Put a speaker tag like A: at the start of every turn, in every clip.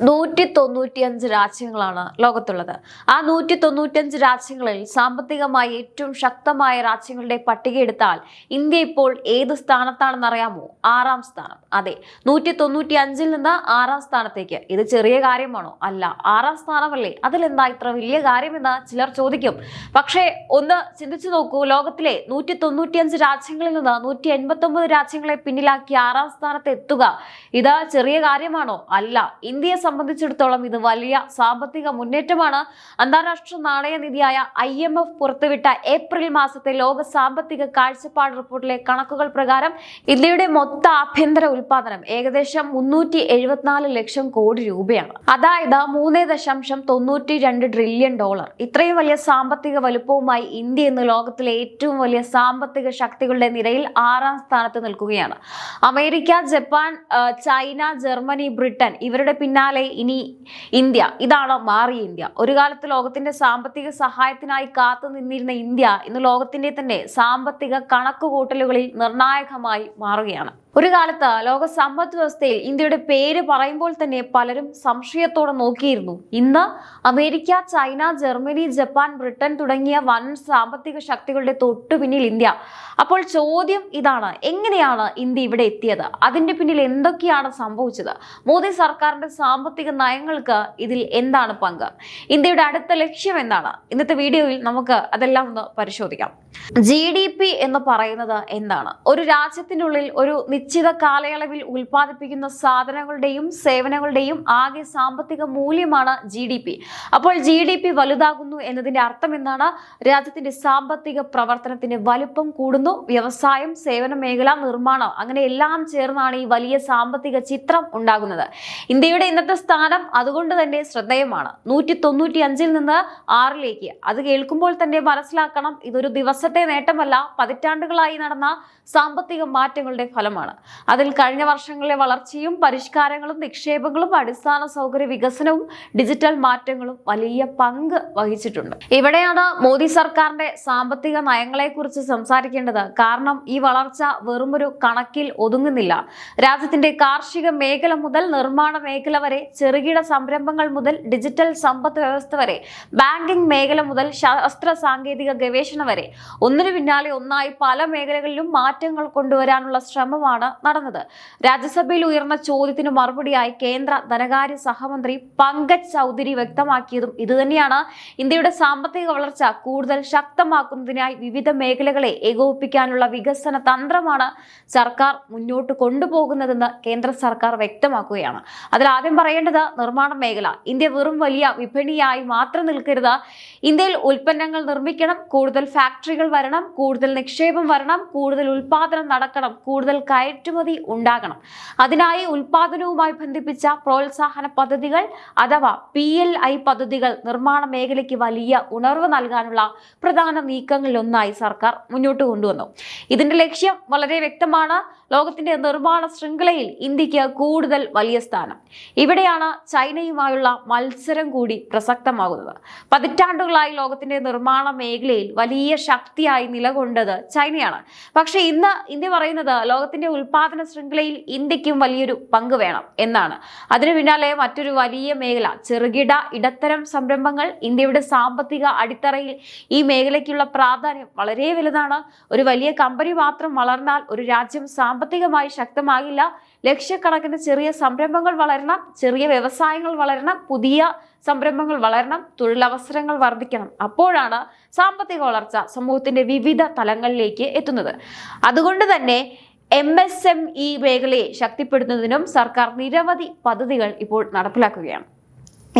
A: 195 രാജ്യങ്ങളാണ് ലോകത്തുള്ളത്. ആ 195 രാജ്യങ്ങളിൽ സാമ്പത്തികമായി ഏറ്റവും ശക്തമായ രാജ്യങ്ങളുടെ പട്ടിക എടുത്താൽ ഇന്ത്യ ഇപ്പോൾ ഏത് സ്ഥാനത്താണെന്ന് അറിയാമോ? 6ാം സ്ഥാനം. അതെ, 195-ൽ നിന്ന് 6ാം സ്ഥാനത്തേക്ക്. ഇത് ചെറിയ കാര്യമാണോ? അല്ല. 6ാം സ്ഥാനമല്ലേ, അതിലെന്താ ഇത്ര വലിയ കാര്യമെന്ന് ചിലർ ചോദിക്കും. പക്ഷേ ഒന്ന് ചിന്തിച്ചു നോക്കൂ, ലോകത്തിലെ 195 രാജ്യങ്ങളിൽ നിന്ന് 189 രാജ്യങ്ങളെ പിന്നിലാക്കി 6ാം സ്ഥാനത്ത് എത്തുക ഇത് ചെറിയ കാര്യമാണോ? അല്ല. ഇന്ത്യയെ സംബന്ധിച്ചിടത്തോളം ഇത് വലിയ സാമ്പത്തിക മുന്നേറ്റമാണ്. അന്താരാഷ്ട്ര നാണയനിധിയായ IMF പുറത്തുവിട്ട ഏപ്രിൽ മാസത്തെ ലോക സാമ്പത്തിക കാഴ്ചപ്പാട് റിപ്പോർട്ടിലെ കണക്കുകൾ പ്രകാരം ഇന്ത്യയുടെ മൊത്ത ആഭ്യന്തര ഉൽപാദനം ഏകദേശം 374 ലക്ഷം കോടി രൂപയാണ്. അതായത് $3.92 ട്രില്യൺ. ഇത്രയും വലിയ സാമ്പത്തിക വലുപ്പവുമായി ഇന്ത്യ ഇന്ന് ലോകത്തിലെ ഏറ്റവും വലിയ സാമ്പത്തിക ശക്തികളുടെ നിരയിൽ 6ാം സ്ഥാനത്ത് നിൽക്കുകയാണ്. America, Japan, China, Germany, Britain ഇവരുടെ പിന്നാലെ ഇനി ഇന്ത്യ. ഇതാണ് മാറിയ ഇന്ത്യ. ഒരു കാലത്ത് ലോകത്തിന്റെ സാമ്പത്തിക സഹായത്തിനായി കാത്തു നിന്നിരുന്ന ഇന്ത്യ ഇന്ന് ലോകത്തിന്റെ തന്നെ സാമ്പത്തിക കണക്കുകൂട്ടലുകളിൽ നിർണായകമായി മാറുകയാണ്. ഒരു കാലത്ത് ലോക സമ്പദ് വ്യവസ്ഥയിൽ ഇന്ത്യയുടെ പേര് പറയുമ്പോൾ തന്നെ പലരും സംശയത്തോടെ നോക്കിയിരുന്നു. ഇന്ന് America, China, Germany, Japan, Britain തുടങ്ങിയ വൻ സാമ്പത്തിക ശക്തികളുടെ തൊട്ടു പിന്നിൽ ഇന്ത്യ. അപ്പോൾ ചോദ്യം ഇതാണ്, എങ്ങനെയാണ് ഇന്ത്യ ഇവിടെ എത്തിയത്? അതിന്റെ പിന്നിൽ എന്തൊക്കെയാണ് സംഭവിച്ചത്? മോദി സർക്കാരിന്റെ സാമ്പത്തിക നയങ്ങൾക്ക് ഇതിൽ എന്താണ് പങ്ക്? ഇന്ത്യയുടെ അടുത്ത ലക്ഷ്യം എന്താണ്? ഇന്നത്തെ വീഡിയോയിൽ നമുക്ക് അതെല്ലാം ഒന്ന് പരിശോധിക്കാം. GDP എന്ന് പറയുന്നത് എന്താണ്? ഒരു രാജ്യത്തിനുള്ളിൽ ഒരു നിശ്ചിത കാലയളവിൽ ഉൽപ്പാദിപ്പിക്കുന്ന സാധനങ്ങളുടെയും സേവനങ്ങളുടെയും ആകെ സാമ്പത്തിക മൂല്യമാണ് GDP. അപ്പോൾ GDP വലുതാകുന്നു എന്നതിന്റെ അർത്ഥം എന്താണ്? രാജ്യത്തിന്റെ സാമ്പത്തിക പ്രവർത്തനത്തിന്റെ വലുപ്പം കൂടുന്നു. വ്യവസായം, സേവന മേഖല, നിർമ്മാണം അങ്ങനെ എല്ലാം ചേർന്നാണ് ഈ വലിയ സാമ്പത്തിക ചിത്രം ഉണ്ടാകുന്നത്. ഇന്ത്യയുടെ ഇന്നത്തെ സ്ഥാനം അതുകൊണ്ട് തന്നെ ശ്രദ്ധേയമാണ്. 195-ൽ നിന്ന് 6ലേക്ക്. അത് കേൾക്കുമ്പോൾ തന്നെ മനസ്സിലാക്കണം, ഇതൊരു ദിവസത്തെ നേട്ടമല്ല, പതിറ്റാണ്ടുകളായി നടന്ന സാമ്പത്തിക മാറ്റങ്ങളുടെ ഫലമാണ്. അതിൽ കഴിഞ്ഞ വർഷങ്ങളിലെ വളർച്ചയും പരിഷ്കാരങ്ങളും നിക്ഷേപങ്ങളും അടിസ്ഥാന സൗകര്യ വികസനവും ഡിജിറ്റൽ മാറ്റങ്ങളും വലിയ പങ്ക് വഹിച്ചിട്ടുണ്ട്. ഇവിടെയാണ് മോദി സർക്കാരിന്റെ സാമ്പത്തിക നയങ്ങളെ കുറിച്ച് സംസാരിക്കേണ്ടത്. കാരണം ഈ വളർച്ച വെറുമൊരു കണക്കിൽ ഒതുങ്ങുന്നില്ല. രാജ്യത്തിന്റെ കാർഷിക മേഖല മുതൽ നിർമ്മാണ മേഖല വരെ, ചെറുകിട സംരംഭങ്ങൾ മുതൽ ഡിജിറ്റൽ സമ്പദ് വ്യവസ്ഥ വരെ, ബാങ്കിംഗ് മേഖല മുതൽ ശാസ്ത്ര സാങ്കേതിക ഗവേഷണം വരെ ഒന്നിനു പിന്നാലെ ഒന്നായി പല മേഖലകളിലും മാറ്റങ്ങൾ കൊണ്ടുവരാനുള്ള ശ്രമമാണ് നടന്നത്. രാജ്യസഭയിൽ ഉയർന്ന ചോദ്യത്തിന് മറുപടിയായി കേന്ദ്ര ധനകാര്യ സഹമന്ത്രി പങ്കജ് ചൗധരി വ്യക്തമാക്കിയതും ഇതുതന്നെയാണ്. ഇന്ത്യയുടെ സാമ്പത്തിക വളർച്ച കൂടുതൽ ശക്തമാക്കുന്നതിനായി വിവിധ മേഖലകളെ ഏകോപിപ്പിക്കാനുള്ള വികസന തന്ത്രമാണ് സർക്കാർ മുന്നോട്ട് കൊണ്ടുപോകുന്നതെന്ന് കേന്ദ്ര സർക്കാർ വ്യക്തമാക്കുകയാണ്. അതിൽ ആദ്യം പറയേണ്ടത് നിർമ്മാണ മേഖല. ഇന്ത്യ വെറും വലിയ വിപണിയായി മാത്രം നിൽക്കരുത്. ഇന്ത്യയിൽ ഉൽപ്പന്നങ്ങൾ നിർമ്മിക്കണം, കൂടുതൽ ഫാക്ടറികൾ വരണം, കൂടുതൽ നിക്ഷേപം വരണം, കൂടുതൽ ഉൽപാദനം നടക്കണം, കൂടുതൽ കയറ്റുമതി ഉണ്ടാകണം. അതിനായി ഉൽപാദനവുമായി ബന്ധിപ്പിച്ച പ്രോത്സാഹന പദ്ധതികൾ അഥവാ PLI പദ്ധതികൾ നിർമ്മാണ മേഖലയ്ക്ക് വലിയ ഉണർവ് നൽകാനുള്ള പ്രധാന നീക്കങ്ങളിലൊന്നായി സർക്കാർ മുന്നോട്ട് കൊണ്ടുവന്നു. ഇതിന്റെ ലക്ഷ്യം വളരെ വ്യക്തമാണ്. ലോകത്തിന്റെ നിർമ്മാണ ശൃംഖലയിൽ ഇന്ത്യക്ക് കൂടുതൽ വലിയ സ്ഥാനം. ഇവിടെയാണ് ചൈനയുമായുള്ള മത്സരം കൂടി പ്രസക്തമാകുന്നത്. പതിറ്റാണ്ടുകളായി ലോകത്തിന്റെ നിർമ്മാണ മേഖലയിൽ വലിയ ശക്തിയായി നിലകൊണ്ടത് ചൈനയാണ്. പക്ഷെ ഇന്ന് ഇന്ത്യ പറയുന്നത് ലോകത്തിന്റെ ഉൽപാദന ശൃംഖലയിൽ ഇന്ത്യക്കും വലിയൊരു പങ്ക് വേണം എന്നാണ്. അതിനു പിന്നാലെ മറ്റൊരു വലിയ മേഖല ചെറുകിട ഇടത്തരം സംരംഭങ്ങൾ. ഇന്ത്യയുടെ സാമ്പത്തിക അടിത്തറയിൽ ഈ മേഖലയ്ക്കുള്ള പ്രാധാന്യം വളരെ വലുതാണ്. ഒരു വലിയ കമ്പനി മാത്രം വളർന്നാൽ ഒരു രാജ്യം സാമ്പത്തികമായി ശക്തമാകില്ല. ലക്ഷക്കണക്കിന് ചെറിയ സംരംഭങ്ങൾ വളരണം, ചെറിയ വ്യവസായങ്ങൾ വളരണം, പുതിയ സംരംഭങ്ങൾ വളരണം, തൊഴിലവസരങ്ങൾ വർദ്ധിക്കണം. അപ്പോഴാണ് സാമ്പത്തിക വളർച്ച സമൂഹത്തിന്റെ വിവിധ തലങ്ങളിലേക്ക് എത്തുന്നത്. അതുകൊണ്ട് തന്നെ MSME മേഖലയെ ശക്തിപ്പെടുത്തുന്നതിനും സർക്കാർ നിരവധി പദ്ധതികൾ ഇപ്പോൾ നടപ്പിലാക്കുകയാണ്.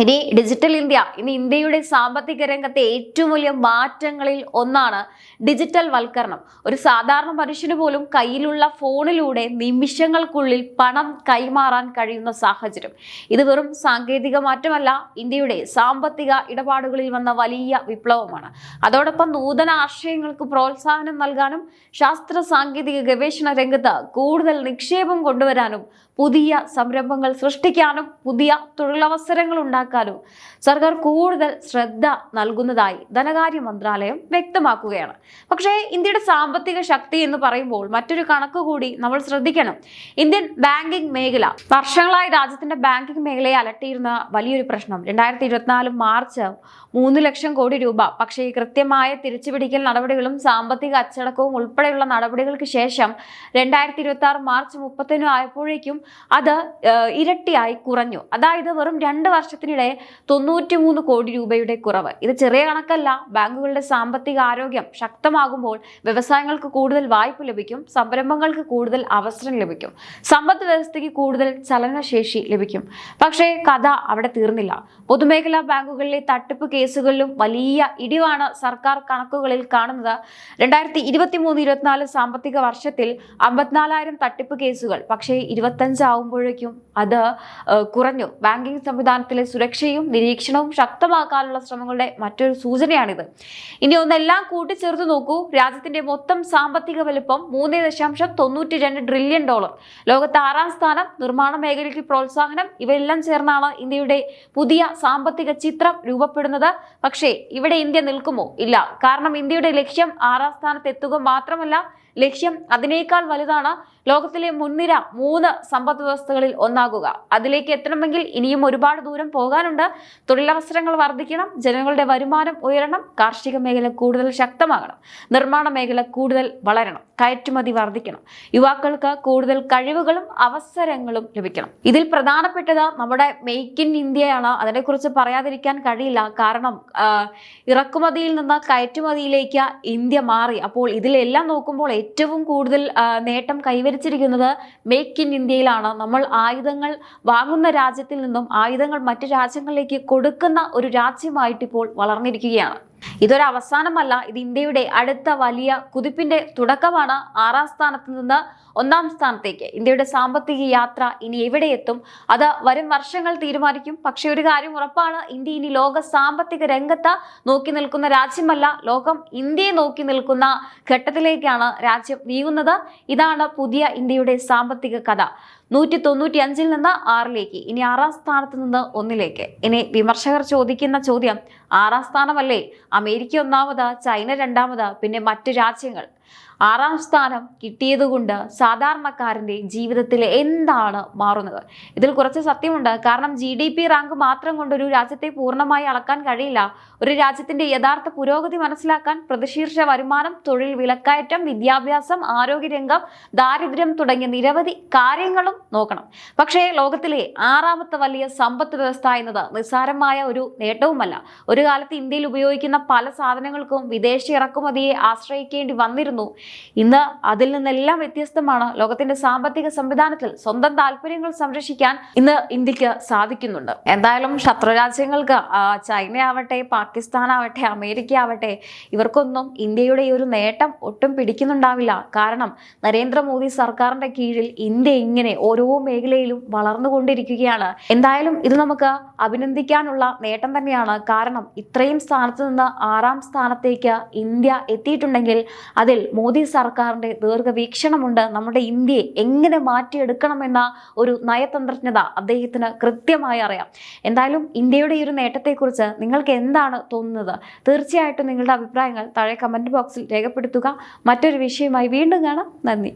A: ഇനി ഡിജിറ്റൽ ഇന്ത്യ. ഇനി ഇന്ത്യയുടെ സാമ്പത്തിക രംഗത്തെ ഏറ്റവും വലിയ മാറ്റങ്ങളിൽ ഒന്നാണ് ഡിജിറ്റൽ വൽക്കരണം. ഒരു സാധാരണ മനുഷ്യന് പോലും കയ്യിലുള്ള ഫോണിലൂടെ നിമിഷങ്ങൾക്കുള്ളിൽ പണം കൈമാറാൻ കഴിയുന്ന സാഹചര്യം. ഇത് വെറും സാങ്കേതിക മാറ്റമല്ല, ഇന്ത്യയുടെ സാമ്പത്തിക ഇടപാടുകളിൽ വന്ന വലിയ വിപ്ലവമാണ്. അതോടൊപ്പം നൂതന ആശയങ്ങൾക്ക് പ്രോത്സാഹനം നൽകാനും ശാസ്ത്ര സാങ്കേതിക ഗവേഷണ രംഗത്ത് കൂടുതൽ നിക്ഷേപം കൊണ്ടുവരാനും പുതിയ സംരംഭങ്ങൾ സൃഷ്ടിക്കാനും പുതിയ തൊഴിലവസരങ്ങൾ ഉണ്ടാക്കാനും സർക്കാർ കൂടുതൽ ശ്രദ്ധ നൽകുന്നതായി ധനകാര്യ മന്ത്രാലയം വ്യക്തമാക്കുകയാണ്. പക്ഷേ ഇന്ത്യയുടെ സാമ്പത്തിക ശക്തി എന്ന് പറയുമ്പോൾ മറ്റൊരു കണക്ക് കൂടി നമ്മൾ ശ്രദ്ധിക്കണം. ഇന്ത്യൻ ബാങ്കിംഗ് മേഖല വർഷങ്ങളായി രാജ്യത്തിന്റെ ബാങ്കിംഗ് മേഖലയെ അലട്ടിയിരുന്ന വലിയൊരു പ്രശ്നം 2024 മാർച്ച് 3 ലക്ഷം കോടി രൂപ. പക്ഷേ കൃത്യമായ തിരിച്ചുപിടിക്കൽ നടപടികളും സാമ്പത്തിക അച്ചടക്കവും ഉൾപ്പെടെയുള്ള നടപടികൾക്ക് ശേഷം 2026 മാർച്ച് 31 ആയപ്പോഴേക്കും അത് ഇരട്ടിയായി കുറഞ്ഞു. അതായത് വെറും 2 വർഷത്തിനിടെ 93 കോടി രൂപയുടെ കുറവ്. ഇത് ചെറിയ കണക്കല്ല. ബാങ്കുകളുടെ സാമ്പത്തിക ആരോഗ്യം ശക്തമാകുമ്പോൾ വ്യവസായങ്ങൾക്ക് കൂടുതൽ വായ്പ ലഭിക്കും, സംരംഭങ്ങൾക്ക് കൂടുതൽ അവസരം ലഭിക്കും, സമ്പദ് വ്യവസ്ഥയ്ക്ക് കൂടുതൽ ചലനശേഷി ലഭിക്കും. പക്ഷേ കഥ അവിടെ തീർന്നില്ല. പൊതുമേഖലാ ബാങ്കുകളിലെ തട്ടിപ്പ് കേസുകളിലും വലിയ ഇടിവാണ് സർക്കാർ കണക്കുകളിൽ കാണുന്നത്. 2023-24 സാമ്പത്തിക വർഷത്തിൽ 54,000 തട്ടിപ്പ് കേസുകൾ. പക്ഷേ 25 ആവുമ്പോഴേക്കും അത് കുറഞ്ഞു. ബാങ്കിംഗ് സംവിധാനത്തിലെ സുരക്ഷയും നിരീക്ഷണവും ശക്തമാക്കാനുള്ള ശ്രമങ്ങളുടെ മറ്റൊരു സൂചനയാണിത്. ഇനി ഒന്നെല്ലാം കൂട്ടിച്ചേർത്ത് നോക്കൂ. രാജ്യത്തിന്റെ മൊത്തം സാമ്പത്തിക വലുപ്പം $3.92 ട്രില്യൺ. ലോകത്ത് 6ാം സ്ഥാനം. നിർമ്മാണ മേഖലയ്ക്ക് പ്രോത്സാഹനം. ഇവയെല്ലാം ചേർന്നാണ് ഇന്ത്യയുടെ പുതിയ സാമ്പത്തിക ചിത്രം രൂപപ്പെടുന്നത്. പക്ഷേ ഇവിടെ ഇന്ത്യ നിൽക്കുമോ? ഇല്ല. കാരണം ഇന്ത്യയുടെ ലക്ഷ്യം 6ാം സ്ഥാനത്ത് എത്തുക മാത്രമല്ല, ലക്ഷ്യം അതിനേക്കാൾ വലുതാണ്. ലോകത്തിലെ മുൻനിര 3 സമ്പദ് വ്യവസ്ഥകളിൽ ഒന്നാകുക. അതിലേക്ക് എത്തണമെങ്കിൽ ഇനിയും ഒരുപാട് ദൂരം പോകാനുണ്ട്. തൊഴിലവസരങ്ങൾ വർദ്ധിക്കണം, ജനങ്ങളുടെ വരുമാനം ഉയരണം, കാർഷിക മേഖല കൂടുതൽ ശക്തമാകണം, നിർമ്മാണ മേഖല കൂടുതൽ വളരണം, കയറ്റുമതി വർദ്ധിക്കണം, യുവാക്കൾക്ക് കൂടുതൽ കഴിവുകളും അവസരങ്ങളും ലഭിക്കണം. ഇതിൽ പ്രധാനപ്പെട്ടത് നമ്മുടെ മെയ്ക്ക് ഇൻ ഇന്ത്യയാണ്. അതിനെക്കുറിച്ച് പറയാതിരിക്കാൻ കഴിയില്ല. കാരണം ഇറക്കുമതിയിൽ നിന്ന് കയറ്റുമതിയിലേക്ക് ഇന്ത്യ മാറി. അപ്പോൾ ഇതിലെല്ലാം നോക്കുമ്പോൾ ഏറ്റവും കൂടുതൽ നേട്ടം കൈവരിച്ചിരിക്കുന്നത് മേക്ക് ഇൻ ഇന്ത്യയിലാണ്. നമ്മൾ ആയുധങ്ങൾ വാങ്ങുന്ന രാജ്യത്തിൽ നിന്നും ആയുധങ്ങൾ മറ്റു രാജ്യങ്ങളിലേക്ക് കൊടുക്കുന്ന ഒരു രാജ്യമായിട്ട് ഇപ്പോൾ വളർന്നിരിക്കുകയാണ്. ഇതൊരു അവസാനമല്ല. ഇത് ഇന്ത്യയുടെ അടുത്ത വലിയ കുതിപ്പിന്റെ തുടക്കമാണ്. 6ാം സ്ഥാനത്ത് നിന്ന് 1ാം സ്ഥാനത്തേക്ക് ഇന്ത്യയുടെ സാമ്പത്തിക യാത്ര ഇനി എവിടെ എത്തും അത് വരും വർഷങ്ങൾ തീരുമാനിക്കും. പക്ഷെ ഒരു കാര്യം ഉറപ്പാണ്, ഇന്ത്യ ഇനി ലോക സാമ്പത്തിക രംഗത്ത് നോക്കി നിൽക്കുന്ന രാജ്യമല്ല, ലോകം ഇന്ത്യയെ നോക്കി നിൽക്കുന്ന ഘട്ടത്തിലേക്കാണ് രാജ്യം നീങ്ങുന്നത്. ഇതാണ് പുതിയ ഇന്ത്യയുടെ സാമ്പത്തിക കഥ. 195-ൽ നിന്ന് 6ലേക്ക്, ഇനി 6ാം സ്ഥാനത്ത് നിന്ന് 1ലേക്ക്. ഇനി വിമർശകർ ചോദിക്കുന്ന ചോദ്യം, 6ാം സ്ഥാനമല്ലേ? അമേരിക്ക 1ാമത്, ചൈന 2ാമത്, പിന്നെ മറ്റു രാജ്യങ്ങൾ. 6ാം സ്ഥാനം കിട്ടിയതുകൊണ്ട് സാധാരണക്കാരന്റെ ജീവിതത്തിൽ എന്താണ് മാറുന്നത്? ഇതിൽ കുറച്ച് സത്യമുണ്ട്. കാരണം GDP റാങ്ക് മാത്രം കൊണ്ട് ഒരു രാജ്യത്തെ പൂർണ്ണമായി അളക്കാൻ കഴിയില്ല. ഒരു രാജ്യത്തിന്റെ യഥാർത്ഥ പുരോഗതി മനസ്സിലാക്കാൻ പ്രതിശീർഷ വരുമാനം, തൊഴിൽ വിലക്കയറ്റം, വിദ്യാഭ്യാസം, ആരോഗ്യരംഗം, ദാരിദ്ര്യം തുടങ്ങിയ നിരവധി കാര്യങ്ങളും നോക്കണം. പക്ഷേ ലോകത്തിലെ 6ാമത്തെ വലിയ സമ്പദ് വ്യവസ്ഥ എന്നത് നിസ്സാരമായ ഒരു നേട്ടവുമല്ല. ഒരു കാലത്ത് ഇന്ത്യയിൽ ഉപയോഗിക്കുന്ന പല സാധനങ്ങൾക്കും വിദേശ ഇറക്കുമതിയെ ആശ്രയിക്കേണ്ടി വന്നിരുന്നു. ഇന്ന് അതിൽ നിന്നെല്ലാം വ്യത്യസ്തമാണ്. ലോകത്തിന്റെ സാമ്പത്തിക സംവിധാനത്തിൽ സ്വന്തം താല്പര്യങ്ങൾ സംരക്ഷിക്കാൻ ഇന്ന് ഇന്ത്യക്ക് സാധിക്കുന്നുണ്ട്. എന്തായാലും ശത്രുരാജ്യങ്ങൾക്ക് ചൈനയാവട്ടെ, പാകിസ്ഥാനാവട്ടെ, അമേരിക്ക ആവട്ടെ, ഇവർക്കൊന്നും ഇന്ത്യയുടെ ഈ ഒരു നേട്ടം ഒട്ടും പിടിക്കുന്നുണ്ടാവില്ല. കാരണം നരേന്ദ്രമോദി സർക്കാരിന്റെ കീഴിൽ ഇന്ത്യ ഇങ്ങനെ ഓരോ മേഖലയിലും വളർന്നുകൊണ്ടിരിക്കുകയാണ്. എന്തായാലും ഇത് നമുക്ക് അഭിനന്ദിക്കാനുള്ള നേട്ടം തന്നെയാണ്. കാരണം ഇത്രയും സ്ഥാനത്ത് നിന്ന് 6ാം സ്ഥാനത്തേക്ക് ഇന്ത്യ എത്തിയിട്ടുണ്ടെങ്കിൽ അതിൽ മോദി സർക്കാരിന്റെ ദീർഘവീക്ഷണമുണ്ട്. നമ്മുടെ ഇന്ത്യയെ എങ്ങനെ മാറ്റിയെടുക്കണമെന്ന ഒരു നയതന്ത്രജ്ഞത അദ്ദേഹത്തിന് കൃത്യമായി അറിയാം. എന്തായാലും ഇന്ത്യയുടെ ഈ ഒരു നേട്ടത്തെക്കുറിച്ച് നിങ്ങൾക്ക് എന്താണ് തോന്നുന്നത്? തീർച്ചയായിട്ടും നിങ്ങളുടെ അഭിപ്രായങ്ങൾ താഴെ കമന്റ് ബോക്സിൽ രേഖപ്പെടുത്തുക. മറ്റൊരു വിഷയമായി വീണ്ടും കാണാം. നന്ദി.